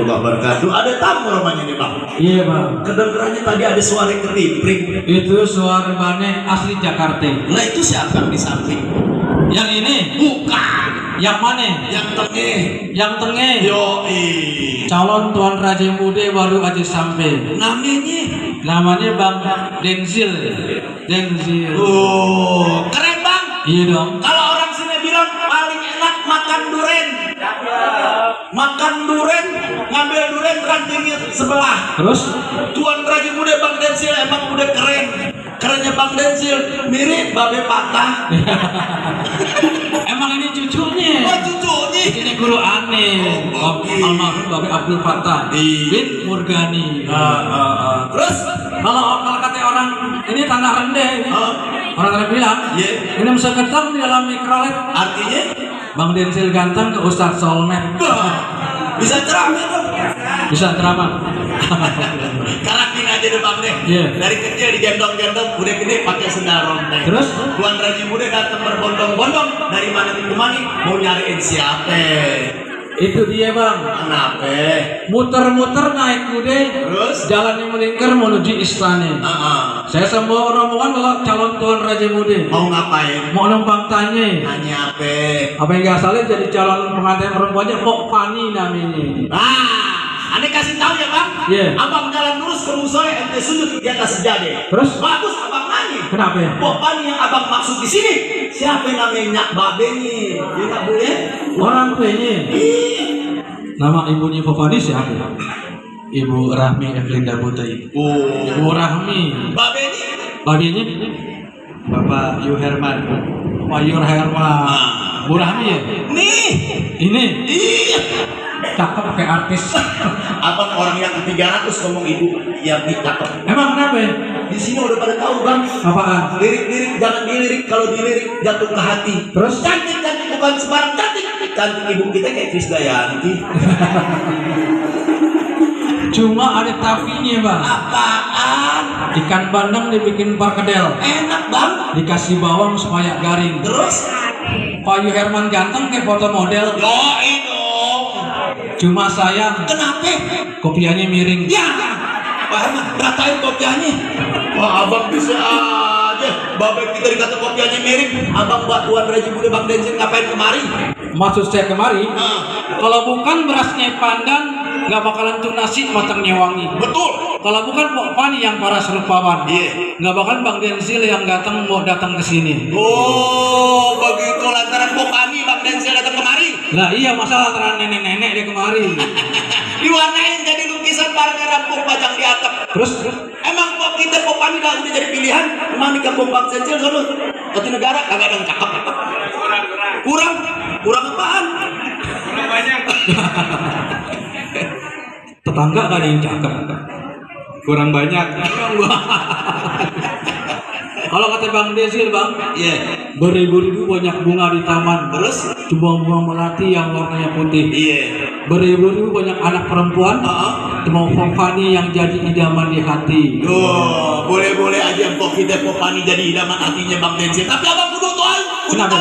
warahmatullahi wabarakatuh. Ada tamu namanya nih bang. Iya bang. Kedengarannya tadi ada suara ketipring. Itu suara Bane asli Jakarta. Nah itu siapa yang di samping? Yang ini? Bukan. Yang mana? Yang tengah. Yang tengah. Yoi. Calon Tuan Raja Muda baru aja sampai. Namanya Bang Denzil. Denzil. Oh, keren bang. Iya dong. Kalau orang sini bilang paling enak makan duren. Makan duren, ngambil duren rantingnya sebelah. Terus? Tuan Raja Muda Bang Denzil emang udah keren. Kerennya Bang Denzil mirip babe patah. Emang ini cucunya. Oh cucunya. Ini guru aneh. Almarhum Babe Abdul Fattah bin Murgani. Terus Kalau kata orang ini tanah rendah, orang bilang, ini bisa ketang di dalam mikrolet. artinya Bang Denzil ganteng ke Ustadz Solmed. bisa ceramah dong. Bisa ceramah. Karantin aja deh bang deh. Iya. Dari kecil digendong-gendong, udah gede pakai sendal rombeng. Terus? Tuan Raja Muda datang berbondong-bondong dari mana ke mana mau nyariin siapa? Itu dia bang. Kenapa? Muter-muter naik kuda. Terus? Jalan yang melingkar menuju istana. Saya sama rombongan bawa calon Tuan Raja Muda. Mau ngapain? Mau numpang tanya. Nanya apa? Apa yang gak salah jadi calon pengantin perempuannya Pok Fani namanya. Aneh kasih tahu ya bang. Iya. Abang jalan lurus ke musola ente sujud di atas sejadah. Terus? Bagus abang nanya. Kenapa ya? Pokoknya yang abang maksud di sini siapa yang namanya Nyak Babe nih? Dia nggak boleh. Orang tuanya. Ih. Nama ibunya Pok Fani siapa? Ibu Rahmi Evelinda Putri. Oh. Ibu Rahmi. Babe nih. Baginya Bapak Yu Herman. Pak Yu Herman. Bu Rahmi ya? Nih. Ini Iya. cakep kayak artis. Abang orang yang 300 ngomong ibu yang cakep. Emang kenapa ya? Di sini udah pada tahu bang. Apaan? Lirik-lirik jangan dilirik, kalau dilirik jatuh ke hati. Terus? Cantik bukan sembarang cantik. Cantik ibu kita kayak Krisdayanti. Cuma ada tapinya bang. Apaan? Ikan bandeng dibikin perkedel. Enak bang. Dikasih bawang supaya garing. Terus? Pak Yu Herman ganteng kayak foto model. Yoi dong. Cuma sayang Kenapa? kopiannya miring. Ya. Pak Herman, ratain kopiannya. Wah abang bisa aja. Babe kita dikata kopiannya mirip. Abang buat Tuan Raja Muda Bang Denzil ngapain kemari? Maksud saya kemari, kalau bukan berasnya pandan, nggak bakalan tuh nasi matangnya wangi. Betul. Kalau bukan Pok Fani yang para serupawan, nggak bakalan Bang Denzil yang datang mau datang ke sini. Oh, begitu lantaran Bokani Bang Denzil datang kemari. Lah iya masalah antara nenek-nenek dia kemari. Diwarnain jadi lukisan bareng rampung pajang di atap. Terus Emang kok kita Bokani udah jadi pilihan? Cuma di kampung Bang Denzil sono. Satu negara kagak ada yang cakep. Kurang apaan? Kurang banyak. tetangga gak ada yang cakep. Kurang banyak. Kalau kata Bang Denzil bang, Iya. beribu-ribu banyak bunga di taman. Terus? Cuma bunga melati yang warnanya putih. Iya. Beribu-ribu banyak anak perempuan. Cuma Pok Fani yang jadi idaman di hati. Boleh-boleh aja Pok kita Bokani jadi idaman hatinya Bang Denzil. Tapi abang kudu tahu. Kenapa?